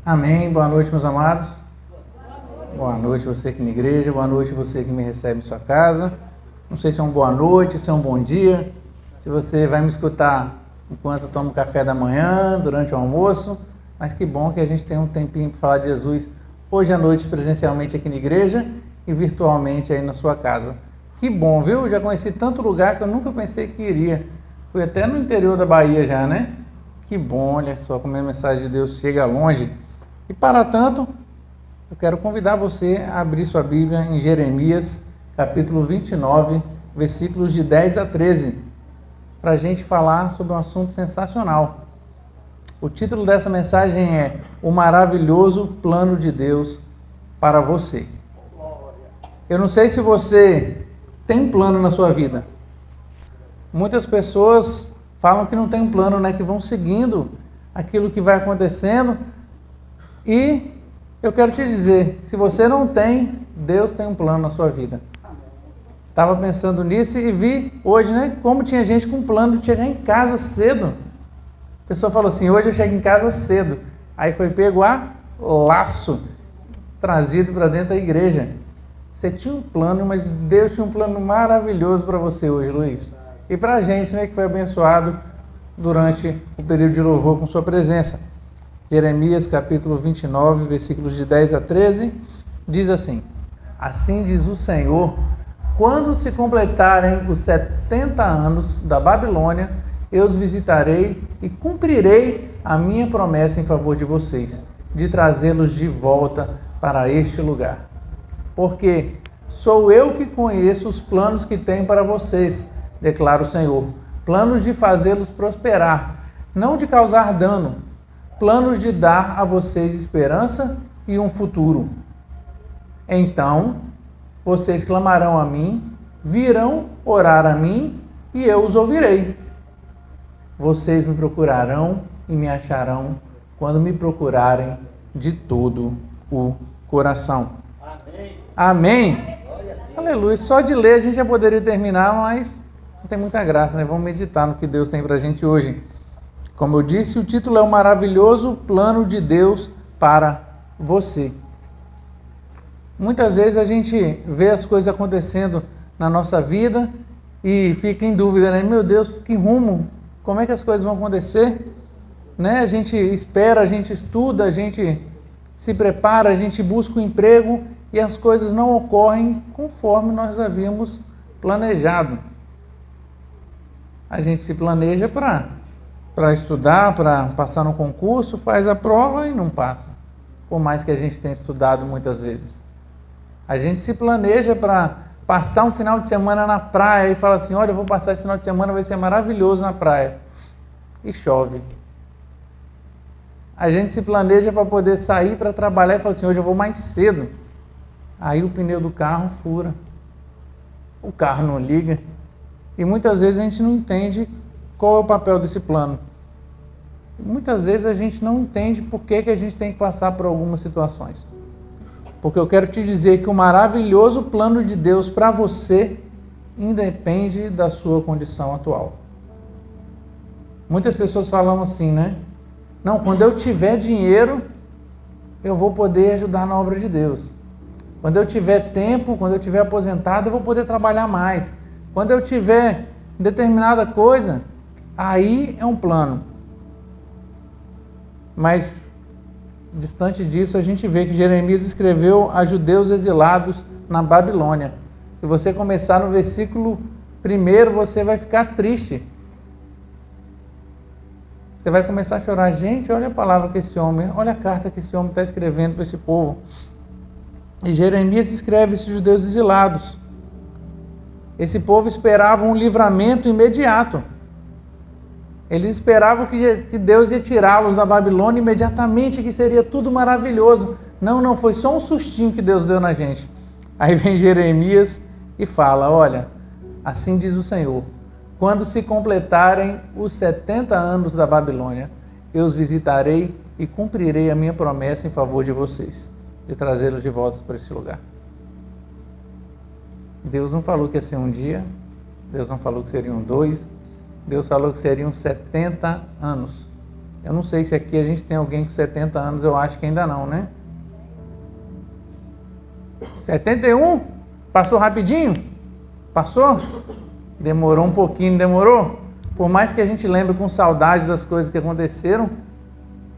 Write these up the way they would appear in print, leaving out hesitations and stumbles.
Amém. Boa noite, meus amados. Boa noite você aqui na igreja, boa noite você que me recebe em sua casa. Não sei se é uma boa noite, se é um bom dia, se você vai me escutar enquanto eu tomo café da manhã, durante o almoço, mas que bom que a gente tem um tempinho para falar de Jesus hoje à noite presencialmente aqui na igreja e virtualmente aí na sua casa. Que bom, viu? Já conheci tanto lugar que eu nunca pensei que iria. Fui até no interior da Bahia já, né? Que bom, olha só como a mensagem de Deus chega longe. E para tanto, eu quero convidar você a abrir sua Bíblia em Jeremias, capítulo 29, versículos de 10 a 13, para a gente falar sobre um assunto sensacional. O título dessa mensagem é O Maravilhoso Plano de Deus para você. Eu não sei se você tem um plano na sua vida. Muitas pessoas falam que não tem um plano, né? Que vão seguindo aquilo que vai acontecendo. E eu quero te dizer, se você não tem, Deus tem um plano na sua vida. Estava pensando nisso e vi hoje, né? Como tinha gente com plano de chegar em casa cedo. A pessoa falou assim, hoje eu chego em casa cedo. Aí foi pego a laço, trazido para dentro da igreja. Você tinha um plano, mas Deus tinha um plano maravilhoso para você hoje, Luiz. E para a gente, né, que foi abençoado durante o período de louvor com sua presença. Jeremias capítulo 29, versículos de 10 a 13, diz assim: Assim diz o Senhor, quando se completarem os 70 anos da Babilônia, eu os visitarei e cumprirei a minha promessa em favor de vocês, de trazê-los de volta para este lugar. Porque sou eu que conheço os planos que tenho para vocês, declara o Senhor, planos de fazê-los prosperar, não de causar dano, planos de dar a vocês esperança e um futuro. Então, vocês clamarão a mim, virão orar a mim e eu os ouvirei. Vocês me procurarão e me acharão quando me procurarem de todo o coração. Amém. Amém. Aleluia. Só de ler a gente já poderia terminar, mas não tem muita graça, né? Vamos meditar no que Deus tem pra gente hoje. Como eu disse, o título é O Maravilhoso Plano de Deus para você. Muitas vezes a gente vê as coisas acontecendo na nossa vida e fica em dúvida, né? Meu Deus, que rumo? Como é que as coisas vão acontecer? Né? A gente espera, a gente estuda, a gente se prepara, a gente busca um emprego e as coisas não ocorrem conforme nós havíamos planejado. A gente se planeja para estudar, para passar no concurso, faz a prova e não passa, por mais que a gente tenha estudado muitas vezes. A gente se planeja para passar um final de semana na praia e fala assim, olha, eu vou passar esse final de semana, vai ser maravilhoso na praia. E chove. A gente se planeja para poder sair para trabalhar e fala assim, hoje eu vou mais cedo. Aí o pneu do carro fura. O carro não liga. E muitas vezes a gente não entende qual é o papel desse plano. Muitas vezes a gente não entende por que a gente tem que passar por algumas situações. Porque eu quero te dizer que o maravilhoso plano de Deus para você independe da sua condição atual. Muitas pessoas falam assim, né? Não, quando eu tiver dinheiro, eu vou poder ajudar na obra de Deus. Quando eu tiver tempo, quando eu tiver aposentado, eu vou poder trabalhar mais. Quando eu tiver determinada coisa, aí é um plano. Mas, distante disso, a gente vê que Jeremias escreveu a judeus exilados na Babilônia. Se você começar no versículo 1, você vai ficar triste. Você vai começar a chorar. Gente, olha a palavra que esse homem, olha a carta que esse homem está escrevendo para esse povo. E Jeremias escreve esses judeus exilados. Esse povo esperava um livramento imediato. Eles esperavam que Deus ia tirá-los da Babilônia imediatamente, que seria tudo maravilhoso. Não, foi só um sustinho que Deus deu na gente. Aí vem Jeremias e fala, olha, assim diz o Senhor, quando se completarem os 70 anos da Babilônia, eu os visitarei e cumprirei a minha promessa em favor de vocês, de trazê-los de volta para esse lugar. Deus não falou que ia ser um dia, Deus não falou que seriam 2, Deus falou que seriam 70 anos. Eu não sei se aqui a gente tem alguém com 70 anos, eu acho que ainda não, né? 71? Passou rapidinho? Passou? Demorou um pouquinho, demorou? Por mais que a gente lembre com saudade das coisas que aconteceram,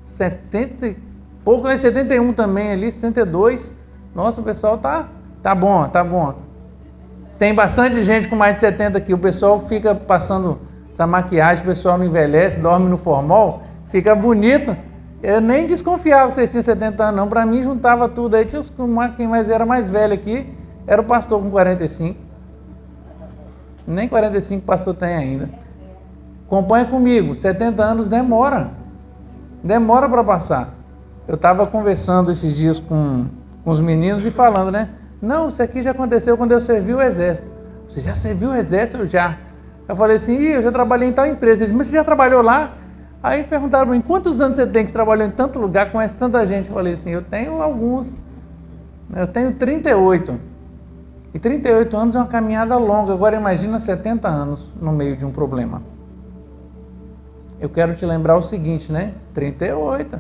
70 e pouco, 71 também ali, 72. Nossa, o pessoal tá bom, tá bom. Tem bastante gente com mais de 70 aqui. O pessoal fica passando essa maquiagem, o pessoal não envelhece, dorme no formol, fica bonito. Eu nem desconfiava que vocês tinham 70 anos, não. Para mim, juntava tudo aí. Tinha quem mais era mais velho aqui, era o pastor com 45. Nem 45 o pastor tem ainda. Acompanha comigo, 70 anos demora para passar. Eu estava conversando esses dias com os meninos e falando, né? Não, isso aqui já aconteceu quando eu servi o exército. Você já serviu o exército? Eu já. Eu falei assim, eu já trabalhei em tal empresa. Eles, mas você já trabalhou lá? Aí perguntaram para mim, quantos anos você tem que trabalhou em tanto lugar, conhece tanta gente? Eu falei assim, eu tenho alguns. Eu tenho 38. E 38 anos é uma caminhada longa. Agora imagina 70 anos no meio de um problema. Eu quero te lembrar o seguinte, né? 38.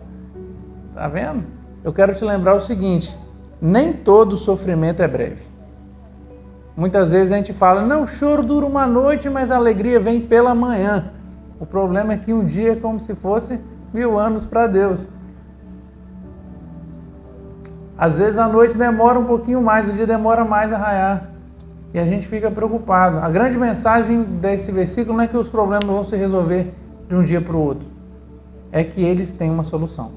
Tá vendo? Eu quero te lembrar o seguinte, nem todo sofrimento é breve. Muitas vezes a gente fala, não, o choro dura uma noite, mas a alegria vem pela manhã. O problema é que um dia é como se fosse 1000 anos para Deus. Às vezes a noite demora um pouquinho mais, o dia demora mais a raiar. E a gente fica preocupado. A grande mensagem desse versículo não é que os problemas vão se resolver de um dia para o outro. É que eles têm uma solução.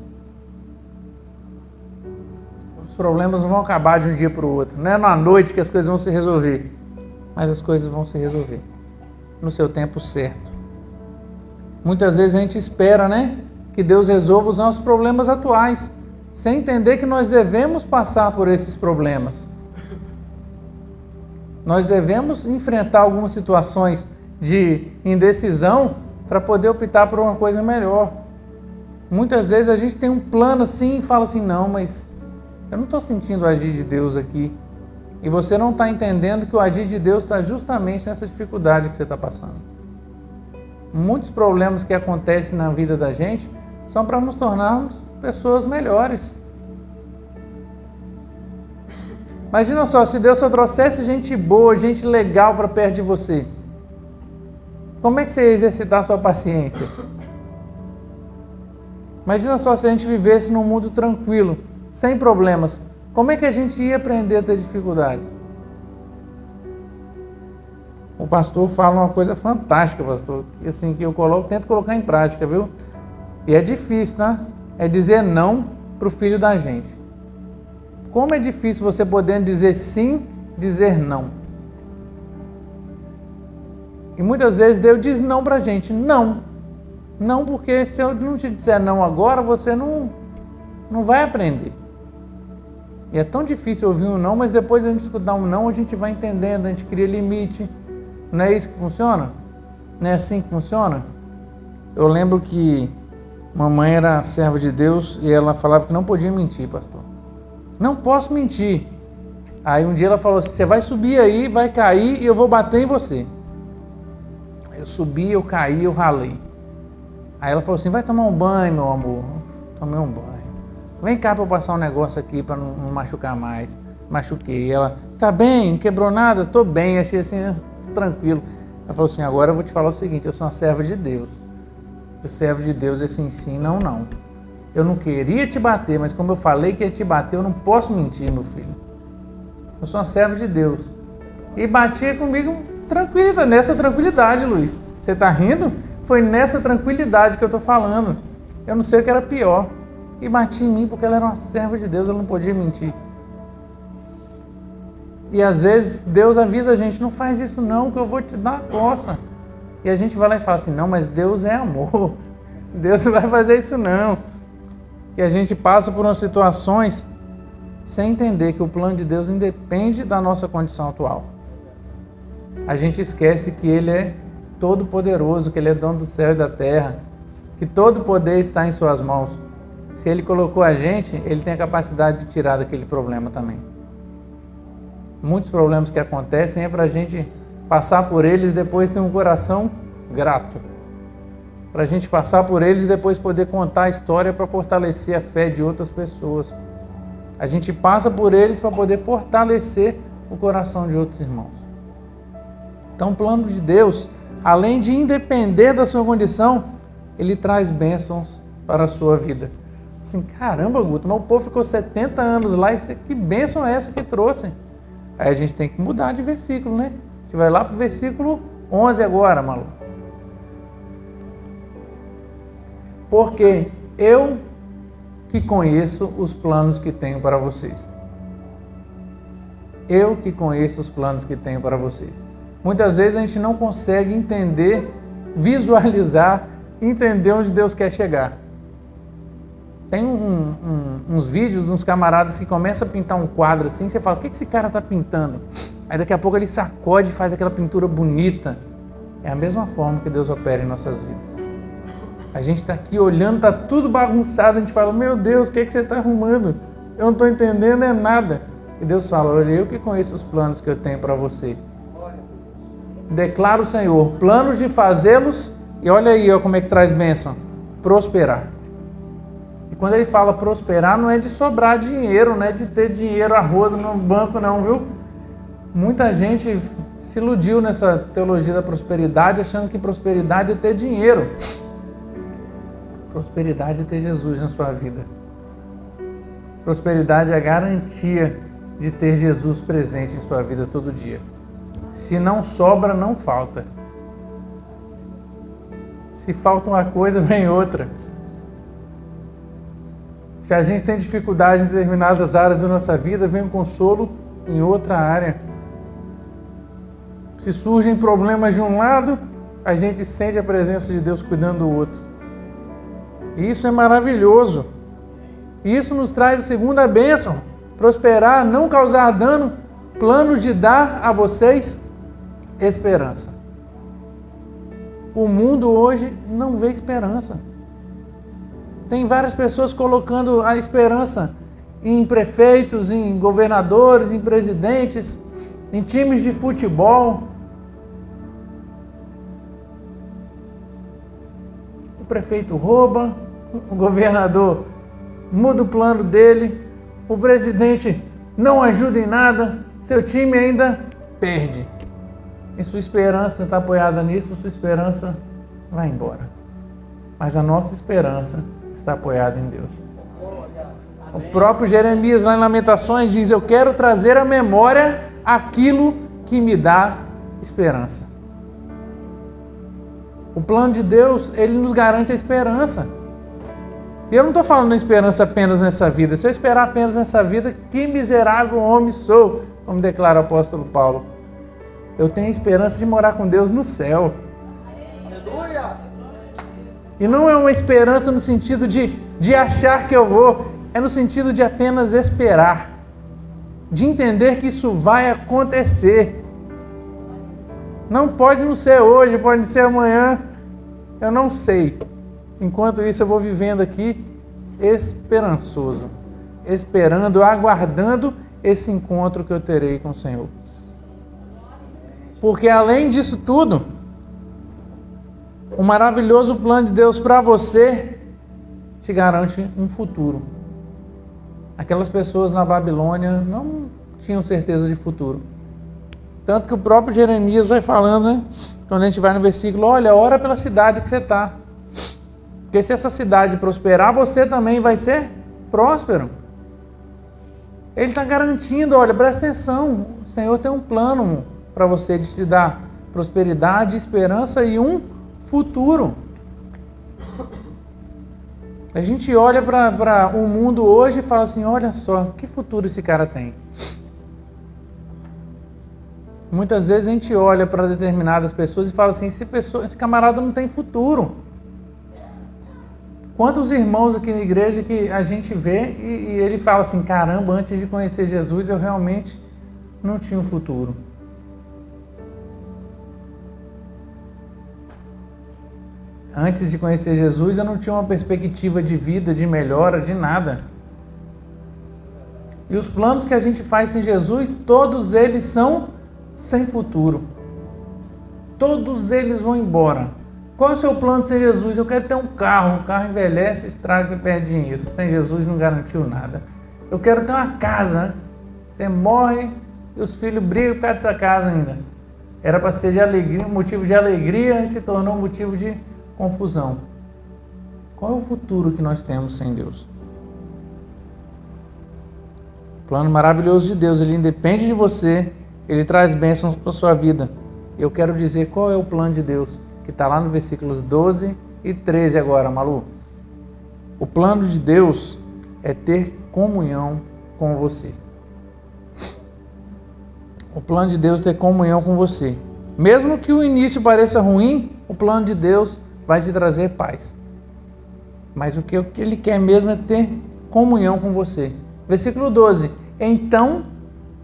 Os problemas não vão acabar de um dia para o outro. Não é na noite que as coisas vão se resolver. Mas as coisas vão se resolver. No seu tempo certo. Muitas vezes a gente espera, né? Que Deus resolva os nossos problemas atuais. Sem entender que nós devemos passar por esses problemas. Nós devemos enfrentar algumas situações de indecisão para poder optar por uma coisa melhor. Muitas vezes a gente tem um plano assim e fala assim, não, mas eu não estou sentindo o agir de Deus aqui. E você não está entendendo que o agir de Deus está justamente nessa dificuldade que você está passando. Muitos problemas que acontecem na vida da gente são para nos tornarmos pessoas melhores. Imagina só, se Deus só trouxesse gente boa, gente legal para perto de você. Como é que você ia exercitar a sua paciência? Imagina só se a gente vivesse num mundo tranquilo, sem problemas. Como é que a gente ia aprender a ter dificuldades? O pastor fala uma coisa fantástica, pastor, assim, que eu tento colocar em prática, viu? E é difícil, tá? É dizer não para o filho da gente. Como é difícil você poder dizer sim, dizer não. E muitas vezes Deus diz não para a gente. Não. Não, porque se eu não te disser não agora, você não vai aprender. E é tão difícil ouvir um não, mas depois de a gente escutar um não, a gente vai entendendo, a gente cria limite. Não é isso que funciona? Não é assim que funciona? Eu lembro que mamãe era serva de Deus e ela falava que não podia mentir, pastor. Não posso mentir. Aí um dia ela falou assim, você vai subir aí, vai cair e eu vou bater em você. Eu subi, eu caí, eu ralei. Aí ela falou assim, vai tomar um banho, meu amor. Tomei um banho. Vem cá para eu passar um negócio aqui para não machucar mais. Machuquei. Ela, tá bem? Não quebrou nada? Tô bem. Achei assim, tranquilo. Ela falou assim, agora eu vou te falar o seguinte, eu sou uma serva de Deus. O servo de Deus é assim, sim, não, não. Eu não queria te bater, mas como eu falei que ia te bater, eu não posso mentir, meu filho. Eu sou uma serva de Deus. E batia comigo tranquilidade, nessa tranquilidade, Luiz. Você tá rindo? Foi nessa tranquilidade que eu tô falando. Eu não sei o que era pior. E batia em mim porque ela era uma serva de Deus, ela não podia mentir. E às vezes Deus avisa a gente, não faz isso não, que eu vou te dar a coça. E a gente vai lá e fala assim, não, mas Deus é amor. Deus não vai fazer isso não. E a gente passa por umas situações sem entender que o plano de Deus independe da nossa condição atual. A gente esquece que Ele é todo poderoso, que Ele é dono do céu e da terra, que todo poder está em suas mãos. Se Ele colocou a gente, Ele tem a capacidade de tirar daquele problema também. Muitos problemas que acontecem é para a gente passar por eles e depois ter um coração grato. para a gente passar por eles e depois poder contar a história para fortalecer a fé de outras pessoas. A gente passa por eles para poder fortalecer o coração de outros irmãos. Então, o plano de Deus, além de independer da sua condição, ele traz bênçãos para a sua vida. Assim, caramba, Guto, mas o povo ficou 70 anos lá, que bênção é essa que trouxe? Aí a gente tem que mudar de versículo, né? A gente vai lá para o versículo 11 agora, maluco. Porque eu que conheço os planos que tenho para vocês. Eu que conheço os planos que tenho para vocês. Muitas vezes a gente não consegue entender, visualizar, entender onde Deus quer chegar. Tem uns vídeos de uns camaradas que começam a pintar um quadro assim, você fala, o que esse cara está pintando? Aí daqui a pouco ele sacode e faz aquela pintura bonita. É a mesma forma que Deus opera em nossas vidas. A gente está aqui olhando, está tudo bagunçado, a gente fala, meu Deus, o que você está arrumando? Eu não estou entendendo é nada. E Deus fala, olha, eu que conheço os planos que eu tenho para você. Declara o Senhor, planos de fazê-los, e olha aí ó, como é que traz bênção, prosperar. E quando ele fala prosperar, não é de sobrar dinheiro, não é de ter dinheiro a rodo no banco não, viu? Muita gente se iludiu nessa teologia da prosperidade, achando que prosperidade é ter dinheiro. Prosperidade é ter Jesus na sua vida. Prosperidade é a garantia de ter Jesus presente em sua vida todo dia. Se não sobra, não falta. Se falta uma coisa, vem outra. Se a gente tem dificuldade em determinadas áreas da nossa vida, vem um consolo em outra área. Se surgem problemas de um lado, a gente sente a presença de Deus cuidando do outro. E isso é maravilhoso. E isso nos traz a segunda bênção. Prosperar, não causar dano, plano de dar a vocês esperança. O mundo hoje não vê esperança. Tem várias pessoas colocando a esperança em prefeitos, em governadores, em presidentes, em times de futebol. O prefeito rouba, o governador muda o plano dele, o presidente não ajuda em nada, seu time ainda perde. E sua esperança está apoiada nisso, sua esperança vai embora. Mas a nossa esperança está apoiada em Deus. O próprio Jeremias, lá em Lamentações, diz, eu quero trazer à memória aquilo que me dá esperança. O plano de Deus, ele nos garante a esperança. E eu não estou falando de esperança apenas nessa vida. Se eu esperar apenas nessa vida, que miserável homem sou, como declara o apóstolo Paulo. Eu tenho a esperança de morar com Deus no céu. Aleluia! E não é uma esperança no sentido de achar que eu vou, é no sentido de apenas esperar. De entender que isso vai acontecer. Não pode não ser hoje, pode não ser amanhã, eu não sei. Enquanto isso eu vou vivendo aqui esperançoso, esperando, aguardando esse encontro que eu terei com o Senhor. Porque além disso tudo, o maravilhoso plano de Deus para você te garante um futuro. Aquelas pessoas na Babilônia não tinham certeza de futuro. Tanto que o próprio Jeremias vai falando, né? Quando a gente vai no versículo, olha, ora pela cidade que você está. Porque se essa cidade prosperar, você também vai ser próspero. Ele está garantindo, olha, presta atenção, o Senhor tem um plano para você de te dar prosperidade, esperança e um futuro. A gente olha para o mundo hoje e fala assim, olha só, que futuro esse cara tem. Muitas vezes a gente olha para determinadas pessoas e fala assim, esse camarada não tem futuro. Quantos irmãos aqui na igreja que a gente vê e ele fala assim, caramba, antes de conhecer Jesus eu realmente não tinha um futuro. Antes de conhecer Jesus eu não tinha uma perspectiva de vida, de melhora, de nada. E os planos que a gente faz sem Jesus, todos eles são sem futuro. Todos eles vão embora. Qual é o seu plano sem Jesus? Eu quero ter um carro. O carro envelhece, estraga e perde dinheiro. Sem Jesus não garantiu nada. Eu quero ter uma casa. Você morre e os filhos brigam por causa dessa casa ainda. Era para ser de alegria, motivo de alegria e se tornou motivo de confusão. Qual é o futuro que nós temos sem Deus? O plano maravilhoso de Deus, ele independe de você, ele traz bênçãos para a sua vida. Eu quero dizer qual é o plano de Deus, que está lá no versículos 12 e 13 agora, Malu. O plano de Deus é ter comunhão com você. O plano de Deus é ter comunhão com você. Mesmo que o início pareça ruim, o plano de Deus vai te trazer paz. Mas o que ele quer mesmo é ter comunhão com você. Versículo 12. Então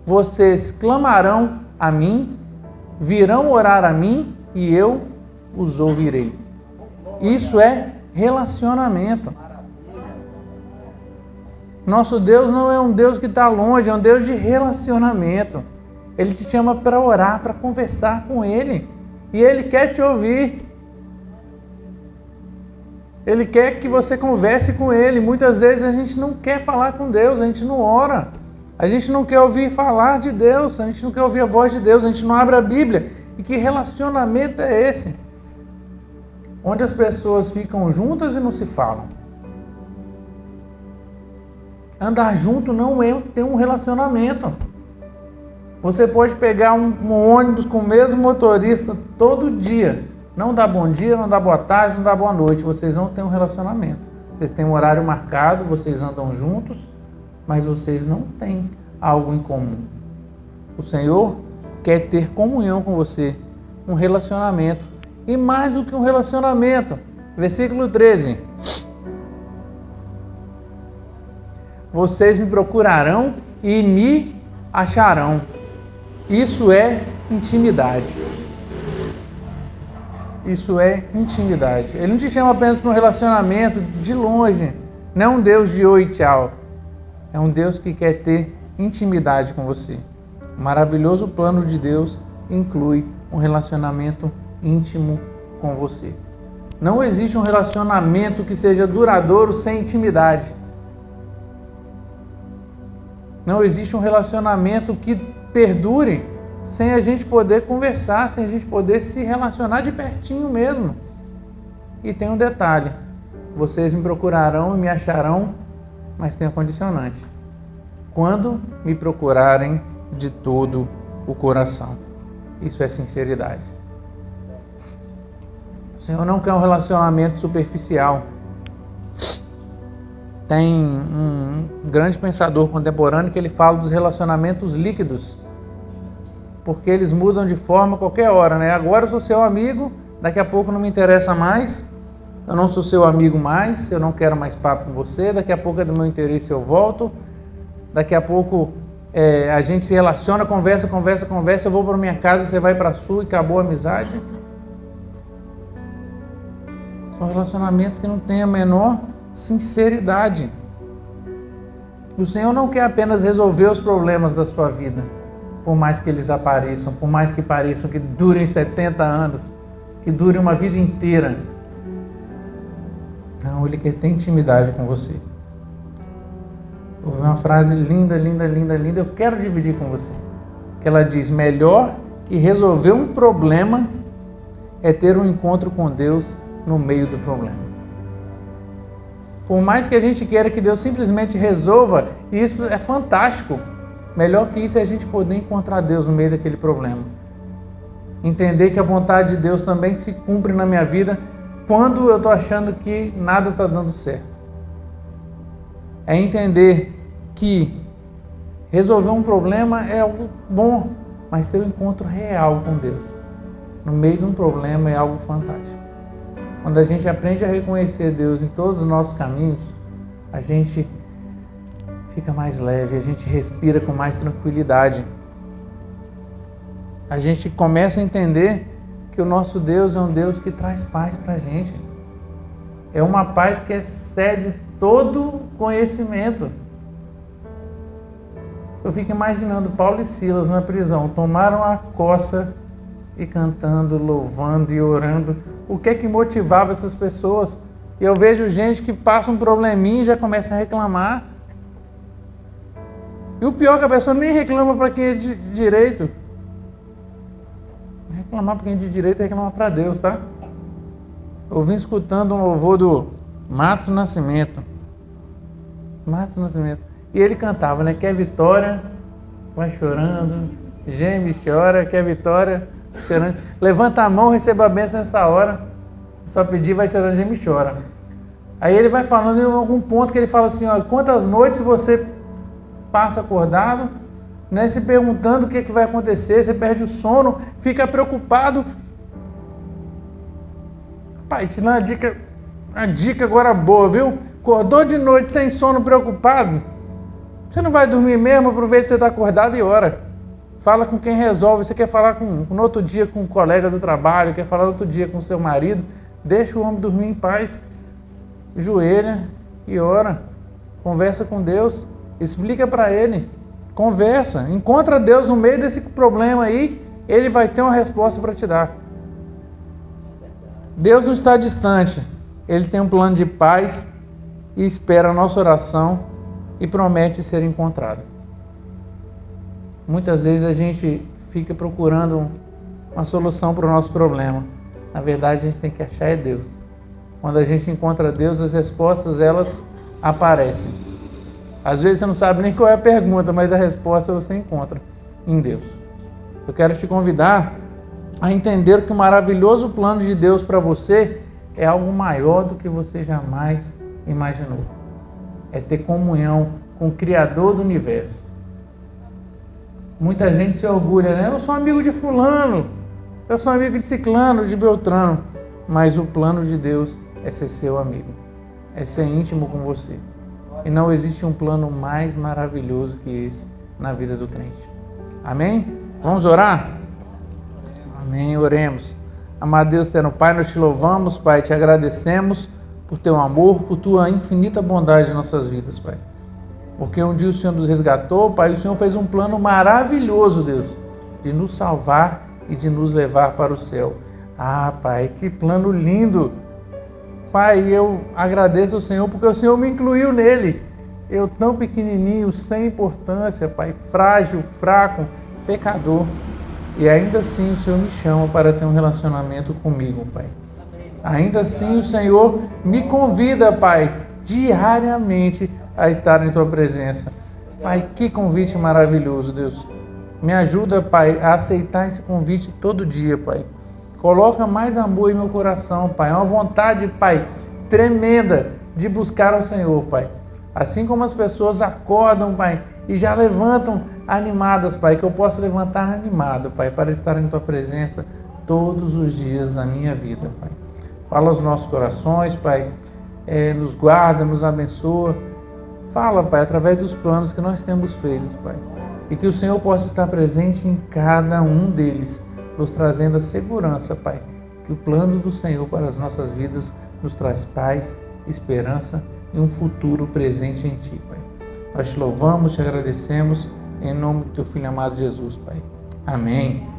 vocês clamarão a mim, virão orar a mim e eu os ouvirei. Isso é relacionamento. Nosso Deus não é um Deus que está longe, é um Deus de relacionamento. Ele te chama para orar, para conversar com Ele. E Ele quer te ouvir. Ele quer que você converse com Ele. Muitas vezes a gente não quer falar com Deus, a gente não ora. A gente não quer ouvir falar de Deus, a gente não quer ouvir a voz de Deus, a gente não abre a Bíblia. E que relacionamento é esse? Onde as pessoas ficam juntas e não se falam. Andar junto não é ter um relacionamento. Você pode pegar um ônibus com o mesmo motorista todo dia. Não dá bom dia, não dá boa tarde, não dá boa noite. Vocês não têm um relacionamento. Vocês têm um horário marcado, vocês andam juntos, mas vocês não têm algo em comum. O Senhor quer ter comunhão com você, um relacionamento. E mais do que um relacionamento. Versículo 13. Vocês me procurarão e me acharão. Isso é intimidade. Isso é intimidade. Ele não te chama apenas para um relacionamento de longe. Não é um Deus de oi e tchau. É um Deus que quer ter intimidade com você. O maravilhoso plano de Deus inclui um relacionamento íntimo com você. Não existe um relacionamento que seja duradouro sem intimidade. Não existe um relacionamento que perdure sem a gente poder conversar, sem a gente poder se relacionar de pertinho mesmo. E tem um detalhe: vocês me procurarão e me acharão, mas tem um condicionante: quando me procurarem de todo o coração. Isso é sinceridade. O Senhor não quer um relacionamento superficial. Tem um grande pensador contemporâneo que ele fala dos relacionamentos líquidos, porque eles mudam de forma a qualquer hora, né? Agora eu sou seu amigo, daqui a pouco não me interessa mais, eu não sou seu amigo mais, eu não quero mais papo com você, daqui a pouco é do meu interesse, eu volto, daqui a pouco a gente se relaciona, conversa, eu vou para minha casa, você vai para a sua e acabou a amizade. São relacionamentos que não têm a menor sinceridade. O Senhor não quer apenas resolver os problemas da sua vida, por mais que eles apareçam, por mais que pareçam que durem 70 anos, que durem uma vida inteira. Não, Ele quer ter intimidade com você. Eu ouvi uma frase linda, eu quero dividir com você. Que ela diz: melhor que resolver um problema é ter um encontro com Deus no meio do problema. Por mais que a gente queira que Deus simplesmente resolva, isso é fantástico. Melhor que isso é a gente poder encontrar Deus no meio daquele problema. Entender que a vontade de Deus também se cumpre na minha vida quando eu estou achando que nada está dando certo. É entender que resolver um problema é algo bom, mas ter um encontro real com Deus no meio de um problema é algo fantástico. Quando a gente aprende a reconhecer Deus em todos os nossos caminhos, a gente fica mais leve, a gente respira com mais tranquilidade. A gente começa a entender que o nosso Deus é um Deus que traz paz para a gente. É uma paz que excede todo conhecimento. Eu fico imaginando Paulo e Silas na prisão, tomaram a coça e cantando, louvando e orando o que é que motivava essas pessoas. E eu vejo gente que passa um probleminha e já começa a reclamar. E o pior é que a pessoa nem reclama para quem é de direito. Reclamar para quem é de direito é reclamar para Deus, tá? Eu vim escutando um louvor do Matos Nascimento. E ele cantava, né? Quer vitória, vai chorando, geme, chora, quer vitória, chorando. Levanta a mão, receba a bênção nessa hora. Só pedir, vai chorando, geme e chora. Aí ele vai falando em algum ponto que ele fala assim, ó, quantas noites você passa acordado, né, se perguntando o que vai acontecer, você perde o sono, fica preocupado. Pai, te dá uma dica agora boa, viu? Acordou de noite sem sono, preocupado, você não vai dormir mesmo, aproveita que você está acordado e ora. Fala com quem resolve. Você quer falar no outro dia com um colega do trabalho, quer falar no outro dia com seu marido, deixa o homem dormir em paz. Joelha e ora. Conversa com Deus, explica para Ele. Conversa, encontra Deus no meio desse problema aí, Ele vai ter uma resposta para te dar. Deus não está distante, Ele tem um plano de paz e espera a nossa oração e promete ser encontrado. Muitas vezes a gente fica procurando uma solução para o nosso problema. Na verdade, a gente tem que achar é Deus. Quando a gente encontra Deus, as respostas, elas aparecem. Às vezes você não sabe nem qual é a pergunta, mas a resposta você encontra em Deus. Eu quero te convidar a entender que o maravilhoso plano de Deus para você é algo maior do que você jamais imaginou. É ter comunhão com o Criador do Universo. Muita gente se orgulha, né? Eu sou amigo de fulano, eu sou amigo de ciclano, de beltrano. Mas o plano de Deus é ser seu amigo, é ser íntimo com você. E não existe um plano mais maravilhoso que esse na vida do crente. Amém? Vamos orar? Amém, oremos. Amado Deus, eterno Pai, nós te louvamos, Pai, te agradecemos por teu amor, por tua infinita bondade em nossas vidas, Pai. Porque um dia o Senhor nos resgatou, Pai, o Senhor fez um plano maravilhoso, Deus, de nos salvar e de nos levar para o céu. Ah, Pai, que plano lindo! Pai, eu agradeço ao Senhor porque o Senhor me incluiu nele. Eu tão pequenininho, sem importância, Pai, frágil, fraco, pecador. E ainda assim o Senhor me chama para ter um relacionamento comigo, Pai. Ainda assim o Senhor me convida, Pai, diariamente a estar em Tua presença. Pai, que convite maravilhoso, Deus. Me ajuda, Pai, a aceitar esse convite todo dia, Pai. Coloca mais amor em meu coração, Pai. Uma vontade, Pai, tremenda de buscar ao Senhor, Pai. Assim como as pessoas acordam, Pai, e já levantam animadas, Pai, que eu possa levantar animado, Pai, para estar em Tua presença todos os dias da minha vida, Pai. Fala aos nossos corações, Pai. Nos guarda, nos abençoa. Fala, Pai, através dos planos que nós temos feitos, Pai. E que o Senhor possa estar presente em cada um deles, nos trazendo a segurança, Pai, que o plano do Senhor para as nossas vidas nos traz paz, esperança e um futuro presente em Ti, Pai. Nós te louvamos, te agradecemos, em nome do Teu Filho amado Jesus, Pai. Amém.